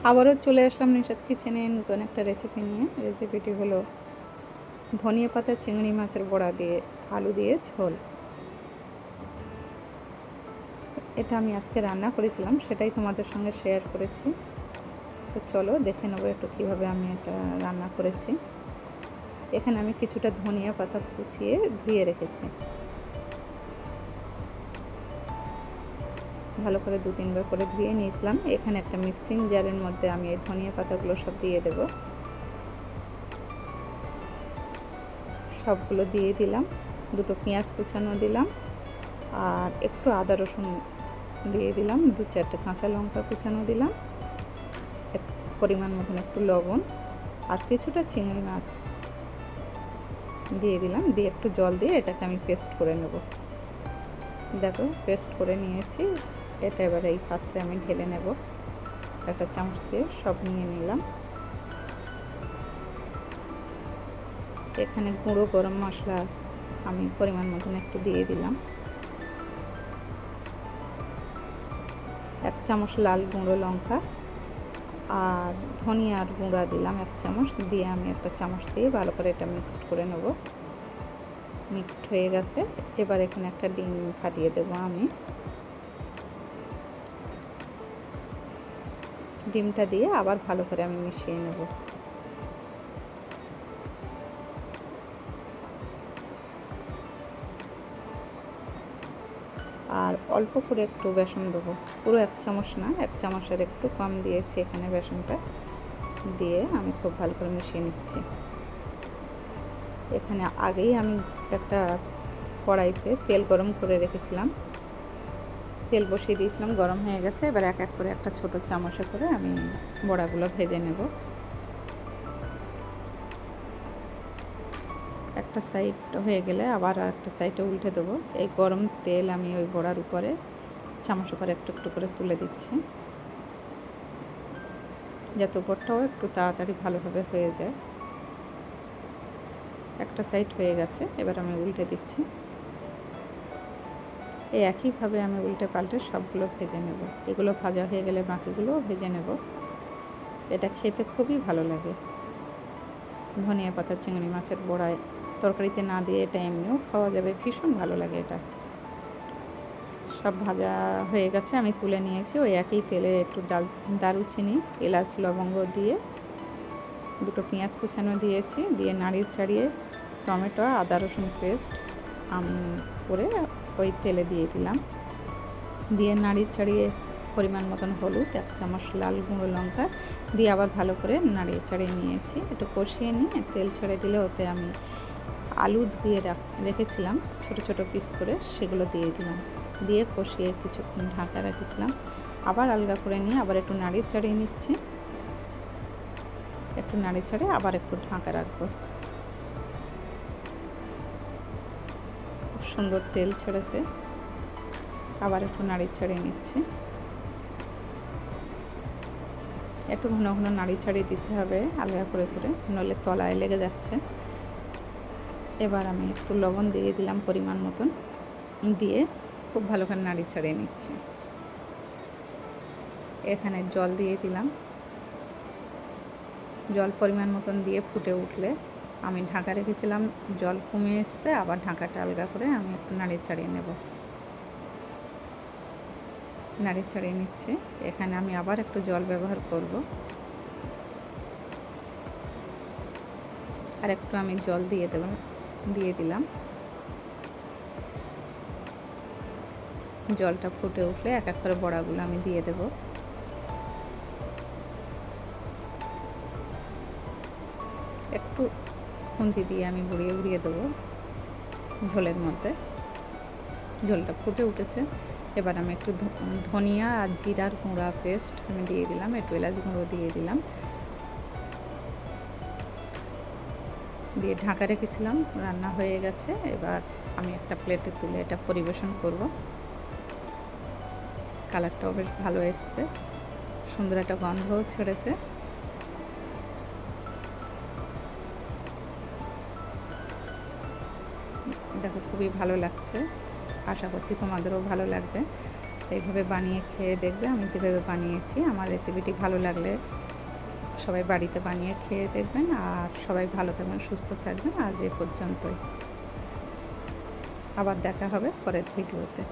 আবারও চলে আসলাম নিশাদ কিচেনে নতুন একটা রেসিপি নিয়ে। রেসিপিটি হলো ধনিয়া পাতা চিংড়ি মাছের বড়া দিয়ে আলু দিয়ে ঝোল। এটা আমি আজকে রান্না করেছিলাম, সেটাই তোমাদের সঙ্গে শেয়ার করেছি। তো চলো দেখে নেবো একটু কীভাবে আমি এটা রান্না করেছি। এখানে আমি কিছুটা ধনিয়া পাতা কুচিয়ে ধুয়ে রেখেছি, ভালো করে 2-3 বার করে ধুয়ে নিয়েছিলাম। এখানে একটা মিক্সিং জারের মধ্যে আমি এই ধনিয়া পাতাগুলো সব দিয়ে দেব। সবগুলো দিয়ে দিলাম, 2টো পেঁয়াজ কুচানো দিলাম, আর একটু আদা রসুন দিয়ে দিলাম, 2-4টে কাঁচা লঙ্কা কুচানো দিলাম, পরিমাণ মতন একটু লবণ, আর কিছুটা চিংড়ি মাছ দিয়ে দিলাম। দিয়ে একটু জল দিয়ে এটাকে আমি পেস্ট করে নেব। দেখো পেস্ট করে নিয়েছি। এটা এবার এই পাত্রে আমি ঢেলে নেব। একটা চামচ দিয়ে সব নিয়ে নিলাম। এখানে গুঁড়ো গরম মশলা আমি পরিমাণ মতন একটু দিয়ে দিলাম, 1 চামচ লাল গুঁড়ো লঙ্কা, আর ধনিয়ার গুঁড়া দিলাম 1 চামচ। দিয়ে আমি একটা চামচ দিয়ে ভালো করে এটা মিক্সড করে নেব। মিক্সড হয়ে গেছে। এবার এখানে একটা ডিম ফাটিয়ে দেব আমি। ডিমটা দিয়ে আবার ভালো করে আমি মিশিয়ে নেব। আর অল্প করে একটু বেসন দেবো, পুরো 1 চামচ না, 1 চামচের একটু কম দিয়েছি এখানে বেসনটা। দিয়ে আমি খুব ভালো করে মিশিয়ে নিচ্ছি। এখানে আগেই আমি একটা কড়াইতে তেল গরম করে রেখেছিলাম, তেল বসিয়ে দিয়েছিলাম, গরম হয়ে গেছে। এবার এক এক করে একটা ছোট চামচে করে আমি বড়াগুলো ভেজে নেব। একটা সাইড হয়ে গেলে আবার একটা সাইডে উল্টে দেবো। এই গরম তেল আমি ওই বড়ার উপরে চামচ করে একটু একটু করে তুলে দিচ্ছি, যাতে উপরটাও একটু তাড়াতাড়ি ভালোভাবে হয়ে যায়। একটা সাইড হয়ে গেছে, এবার আমি উল্টে দিচ্ছি। এই একইভাবে আমি উল্টে পাল্টে সবগুলো ভেজে নেব। এগুলো ভাজা হয়ে গেলে বাকিগুলোও ভেজে নেব। এটা খেতে খুবই ভালো লাগে। ধনিয়া পাতা চিংড়ি মাছের বড়ায় তরকারিতে না দিয়ে এটা এমনিও খাওয়া যাবে, ভীষণ ভালো লাগে এটা। সব ভাজা হয়ে গেছে, আমি তুলে নিয়েছি। ওই একই তেলে একটু দারুচিনি, এলাচ, লবঙ্গ দিয়ে 2টো পেঁয়াজ কুচানো দিয়েছি। দিয়ে নাড়িয়ে চাড়িয়ে টমেটো, আদা রসুন পেস্ট আমি করে ওই তেলে দিয়ে দিলাম। দিয়ে নাড়িয়ে চাড়িয়ে পরিমাণ মতন হলুদ, 1 চামচ লাল গুঁড়ো লঙ্কা দিয়ে আবার ভালো করে নাড়িয়ে চাড়িয়ে নিয়েছি। একটু কষিয়ে নিয়ে তেল ছেড়ে দিলে ওতে আমি আলু ধুয়ে রেখেছিলাম ছোট ছোট পিস করে, সেগুলো দিয়ে দিলাম। দিয়ে কষিয়ে কিছুক্ষণ ঢাকা রেখেছিলাম। আবার আলগা করে নিয়ে আবার একটু নাড়িয়ে চাড়িয়ে নিচ্ছি। একটু নাড়িয়ে চাড়িয়ে আবার একটু ঢাকা রাখবো। খুব সুন্দর তেল ছেড়েছে। আবার একটু নাড়িয়ে চাড়িয়ে নিচ্ছি। একটু ঘন ঘন নাড়িয়ে চাড়িয়ে দিতে হবে আলগা করে করে, নইলে তলায় লেগে যাচ্ছে। এবার আমি একটু লবণ দিয়ে দিলাম পরিমাণ মতন, দিয়ে খুব ভালো করে নাড়িয়ে চাড়িয়ে নিচ্ছি। এখানে জল দিয়ে দিলাম। জল পরিমাণ মতন দিয়ে ফুটে উঠলে আমি ঢাকা রেখেছিলাম, জল কমে এসছে। আবার ঢাকাটা আলগা করে আমি একটু নাড়িয়ে চাড়িয়ে নেব। নাড়িয়ে চাড়িয়ে নিচ্ছি। এখানে আমি আবার একটু জল ব্যবহার করব। আর একটু আমি জল দিয়ে দিলাম। জলটা ফুটে উঠলে এক এক করে বড়াগুলো আমি দিয়ে দেব। একটু খুন্তি দিয়ে আমি বুড়িয়ে বুড়িয়ে দেবো ঝোলের মধ্যে। ঝোলটা ফুটে উঠেছে। এবার আমি একটু ধনিয়া আর জিরার গুঁড়া পেস্ট আমি দিয়ে দিলাম, একটু এলাচ গুঁড়ো দিয়ে দিলাম। দিয়ে ঢাকা রেখেছিলাম, রান্না হয়ে গেছে। এবার আমি একটা প্লেটে তুলে এটা পরিবেশন করব। কালারটাও বেশ ভালো এসছে, সুন্দর একটা গন্ধও ছেড়েছে। দেখো খুবই ভালো লাগছে, আশা করছি তোমাদেরও ভালো লাগবে। এইভাবে বানিয়ে খেয়ে দেখবে, আমি যেভাবে বানিয়েছি। আমার রেসিপিটি ভালো লাগলে সবাই বাড়িতে বানিয়ে খেয়ে দেখবেন। আর সবাই ভালো থাকবেন, সুস্থ থাকবেন। আজ এ পর্যন্তই, আবার দেখা হবে পরের ভিডিওতে।